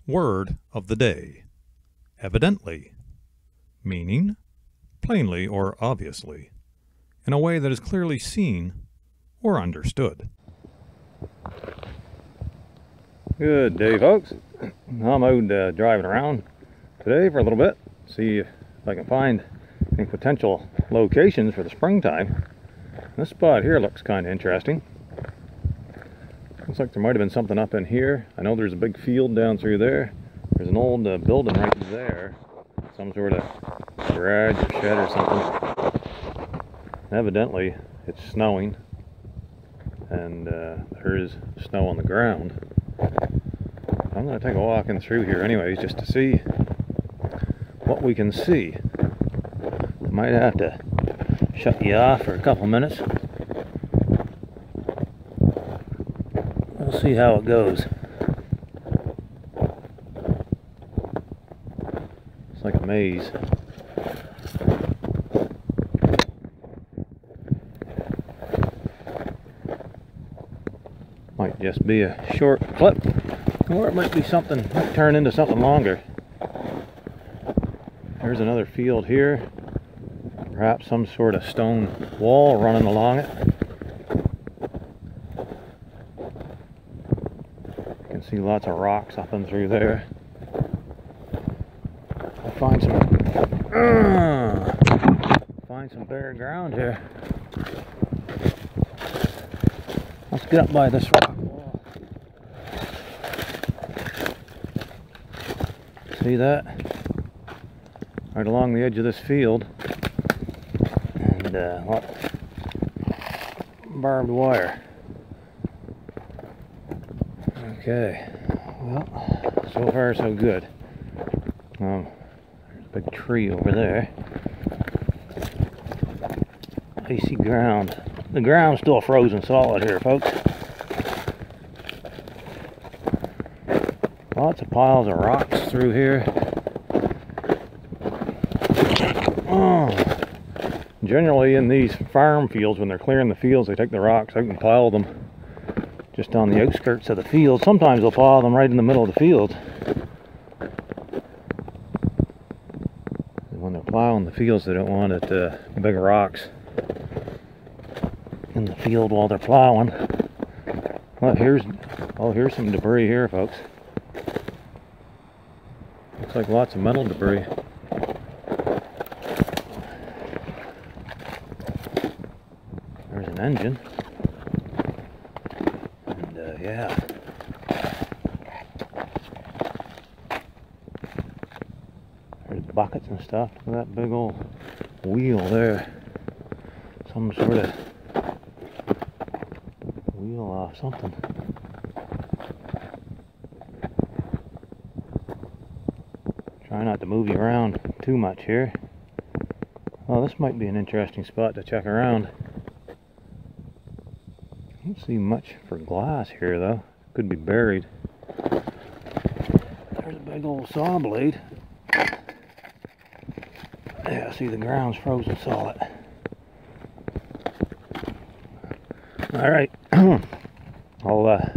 Word of the day. Evidently. Meaning, plainly or obviously, in a way that is clearly seen or understood. Good day, folks. I'm out driving around today for a little bit, see if I can find any potential locations for the springtime. This spot here looks kind of interesting. Looks like there might have been something up in here. I know there's a big field down through there. There's an old building right there. Some sort of garage or shed or something. Evidently, it's snowing. And there is snow on the ground. I'm going to take a walk in through here anyways, just to see what we can see. I might have to shut you off for a couple minutes. We'll see how it goes. It's like a maze. Might just be a short clip, or it might be something, might turn into something longer. There's another field here. Perhaps some sort of stone wall running along it. You can see lots of rocks up and through there. I'll find some bare ground here. Let's get up by this rock wall. See that? Right along the edge of this field. And barbed wire. Okay, well, so far so good. There's a big tree over there. Icy ground. The ground's still frozen solid here, folks. Lots of piles of rocks through here. Generally in these farm fields, when they're clearing the fields, they take the rocks out and pile them just on the outskirts of the field. Sometimes they'll pile them right in the middle of the field. When they're plowing the fields, they don't want it big rocks in the field while they're plowing. Well, here's some debris here, folks. Looks like lots of metal debris. There's an engine. And yeah. There's buckets and stuff. Look at that big old wheel there. Some sort of wheel off something. Try not to move you around too much here. Well, this might be an interesting spot to check around. I don't see much for glass here though. Could be buried. There's a big old saw blade. Yeah, see the ground's frozen solid. Alright, I'll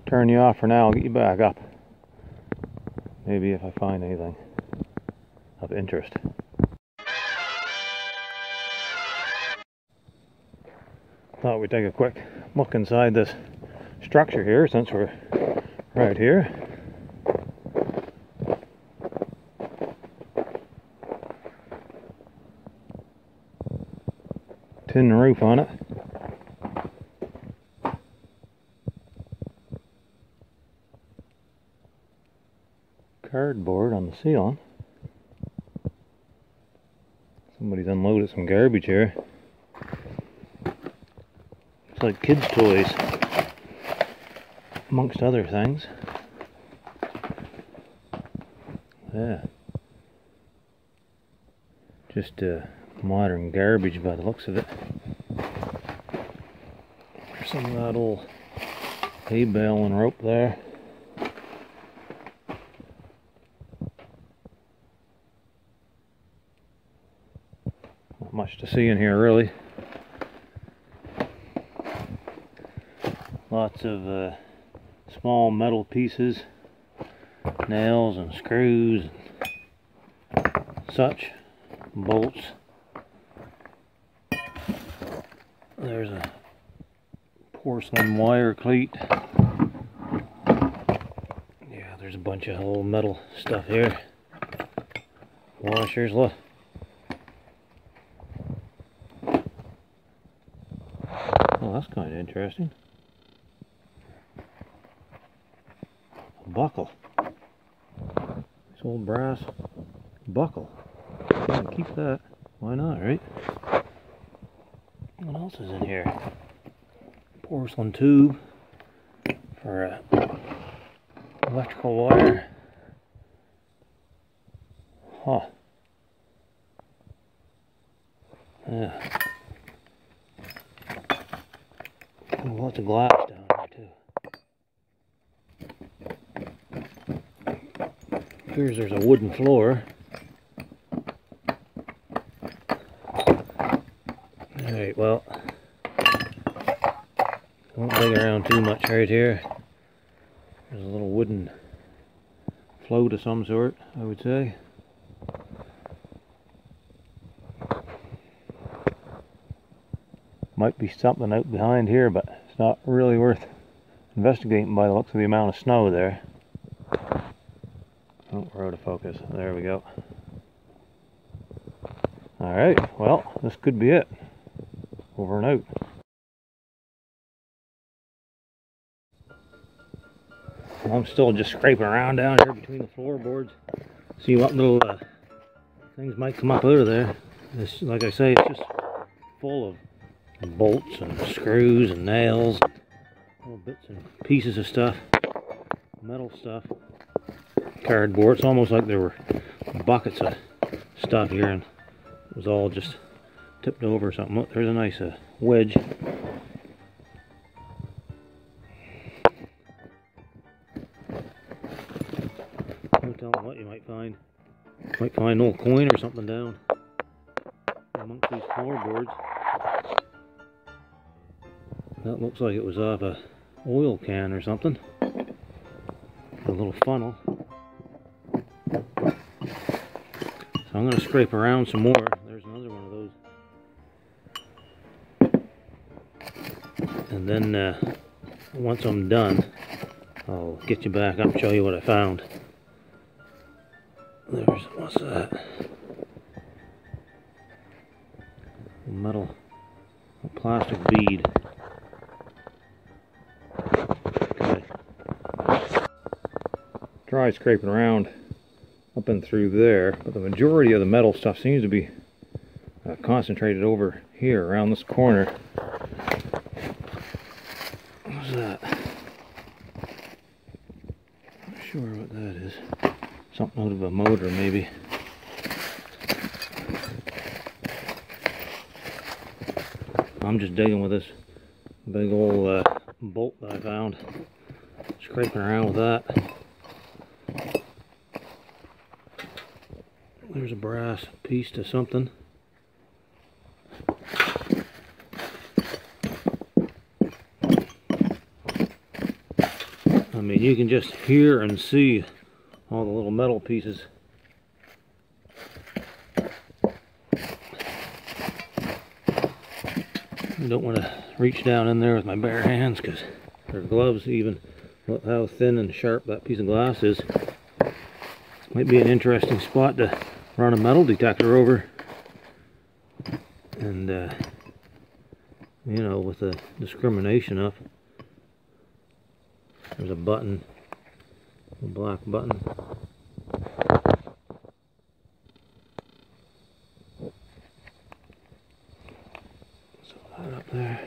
turn you off for now. I'll get you back up. Maybe if I find anything of interest. Thought we'd take a quick look inside this structure here since we're right here. Tin roof on it. Cardboard on the ceiling. Somebody's unloaded some garbage here. It's like kids' toys, amongst other things. Yeah. Just modern garbage by the looks of it. There's some of that old hay bale and rope there. Not much to see in here really. Lots of small metal pieces nails and screws and such, bolts. There's a porcelain wire cleat. Yeah, there's a bunch of old metal stuff here. Washers, look. Oh, that's kind of interesting. A buckle. This old brass buckle. Yeah, keep that. Why not, right? What else is in here? Porcelain tube for electrical wire. Huh. Yeah. Lots of glass down here too. Appears there's a wooden floor. Alright, well, won't dig around too much right here. There's a little wooden float of some sort, I would say. Might be something out behind here, but it's not really worth investigating by the looks of the amount of snow there. Oh, we're out of focus. There we go. Alright, well, this could be it. Over and out. I'm still just scraping around down here between the floorboards. See what little things might come up out of there. This, like I say, it's just full of bolts and screws and nails, and little bits and pieces of stuff, metal stuff, cardboard. It's almost like there were buckets of stuff here and it was all just tipped over or something. Look, there's a nice wedge. No telling what you might find. Might find an old coin or something down amongst these floorboards. That looks like it was off a oil can or something. A little funnel. So I'm going to scrape around some more. There's another one of those. And then once I'm done, I'll get you back up and show you what I found. There's, what's that? A metal, a plastic bead. Okay. Try scraping around up and through there, but the majority of the metal stuff seems to be concentrated over here around this corner. What's that? Not sure what that is. Something out of a motor, maybe. I'm just digging with this big old bolt that I found. Scraping around with that. There's a brass piece to something. I mean, you can just hear and see all the little metal pieces. I don't want to reach down in there with my bare hands, because or gloves even. Look how thin and sharp that piece of glass is. Might be an interesting spot to run a metal detector over. And you know, with the discrimination up. There's a button, a black button. So that up there.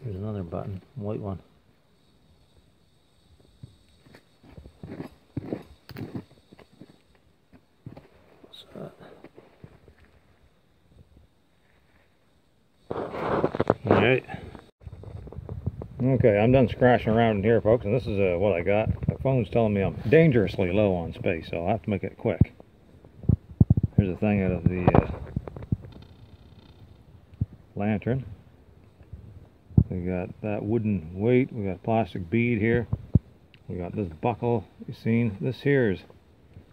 There's another button, a white one. What's that? Alright. Okay, I'm done scratching around in here, folks, and this is what I got. My phone's telling me I'm dangerously low on space, so I'll have to make it quick. Here's a thing out of the lantern. We got that wooden weight, we got a plastic bead here, We got this buckle. You've seen this here is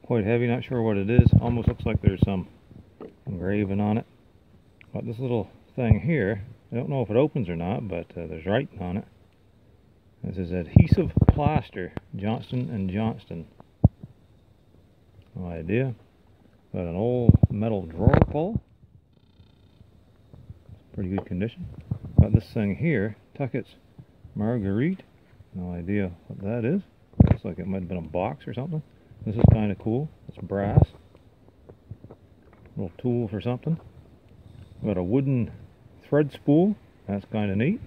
quite heavy. Not sure what it is. Almost looks like there's some engraving on it. But this little thing here, I don't know if it opens or not, but there's writing on it. This is adhesive plaster, Johnston & Johnston. No idea. Got an old metal drawer pull. Pretty good condition. Got this thing here, Tuckett's Marguerite. No idea what that is. Looks like it might have been a box or something. This is kind of cool. It's brass. Little tool for something. Got a wooden thread spool. That's kind of neat.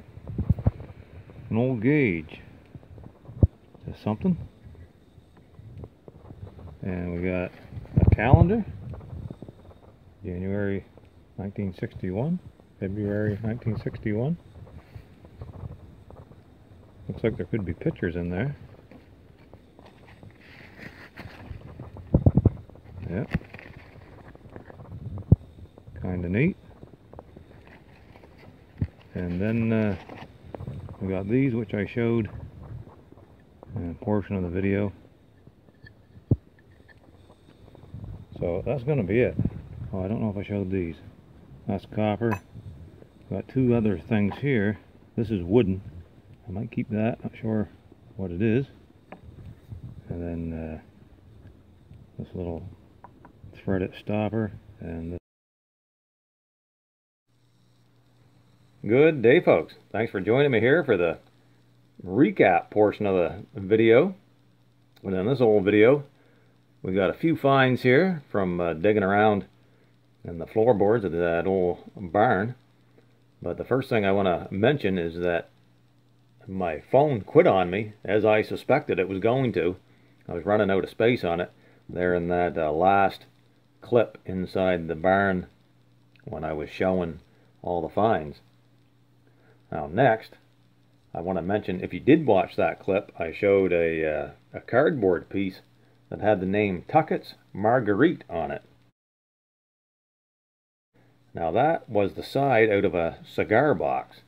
An old gauge. Is something. And we got a calendar. January 1961. February 1961. Looks like there could be pictures in there. Yep. Kind of neat. And then we got these, which I showed in a portion of the video. So that's going to be it. Oh, I don't know if I showed these. That's copper. Got two other things here. This is wooden. I might keep that. Not sure what it is. And then this little threaded stopper. And good day, folks. Thanks for joining me here for the recap portion of the video. And in this old video, we got a few finds here from digging around in the floorboards of that old barn. But the first thing I want to mention is that my phone quit on me, as I suspected it was going to. I was running out of space on it there in that last clip inside the barn when I was showing all the finds. Now next, I want to mention, if you did watch that clip, I showed a cardboard piece that had the name Tuckett's Marguerite on it. Now that was the side out of a cigar box.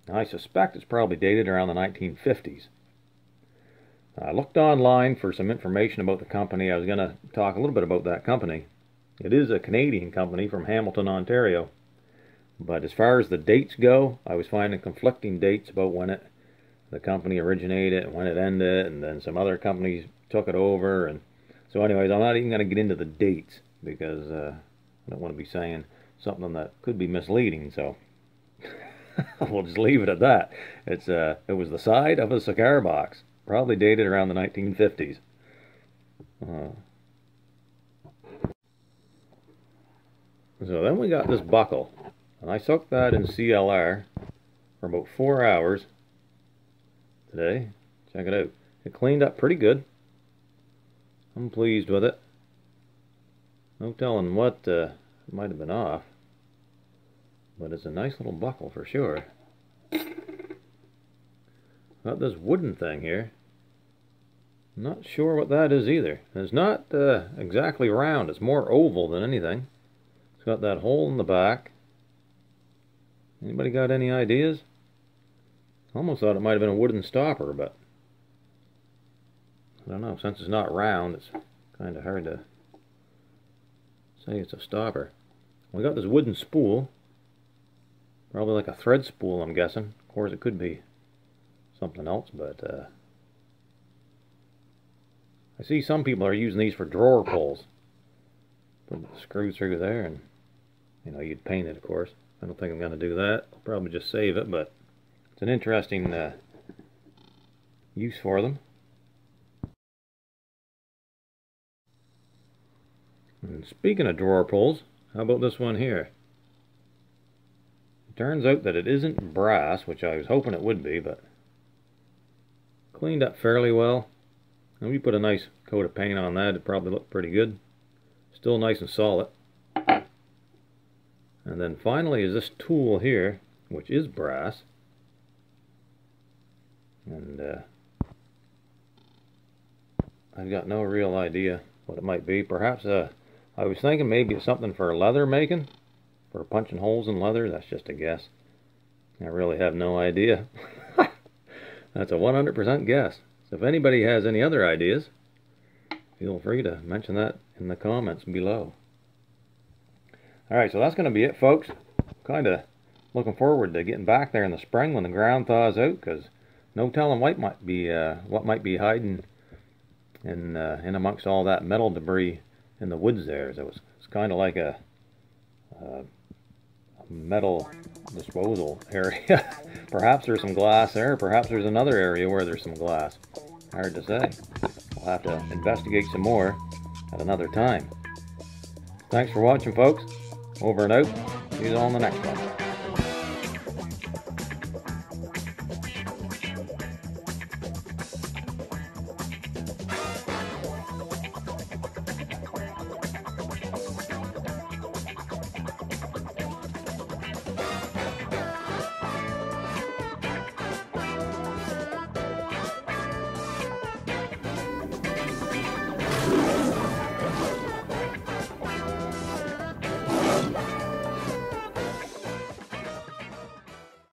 Now, I suspect it's probably dated around the 1950s. I looked online for some information about the company. I was going to talk a little bit about that company. It is a Canadian company from Hamilton, Ontario. But as far as the dates go, I was finding conflicting dates about when the company originated and when it ended, and then some other companies took it over. And so anyways, I'm not even going to get into the dates because I don't want to be saying something that could be misleading, so we'll just leave it at that. It was the side of a cigar box, probably dated around the 1950s. So then we got this buckle, and I soaked that in CLR for about 4 hours today. Check it out. It cleaned up pretty good. I'm pleased with it. No telling what might have been off, but it's a nice little buckle for sure. Got this wooden thing here. Not sure what that is either. It's not exactly round. It's more oval than anything. It's got that hole in the back. Anybody got any ideas? Almost thought it might have been a wooden stopper, but I don't know. Since it's not round, it's kind of hard to say it's a stopper. We got this wooden spool. Probably like a thread spool, I'm guessing. Of course, it could be something else, but I see some people are using these for drawer pulls. Put the screw through there, and you know, you'd paint it, of course. I don't think I'm going to do that. I'll probably just save it, but it's an interesting use for them. And speaking of drawer pulls, how about this one here? It turns out that it isn't brass, which I was hoping it would be, but cleaned up fairly well. And we put a nice coat of paint on that, it'd probably look pretty good. Still nice and solid. And then finally is this tool here, which is brass. And I've got no real idea what it might be. Perhaps I was thinking maybe it's something for leather making, for punching holes in leather. That's just a guess. I really have no idea. That's a 100% guess. So if anybody has any other ideas, feel free to mention that in the comments below. Alright, so that's going to be it, folks. Kind of looking forward to getting back there in the spring when the ground thaws out, because no telling what might be hiding in amongst all that metal debris in the woods there. So it's kind of like a metal disposal area. Perhaps there's some glass there, perhaps there's another area where there's some glass. Hard to say. We'll have to investigate some more at another time. Thanks for watching, folks. Over and out. See you all in the next one.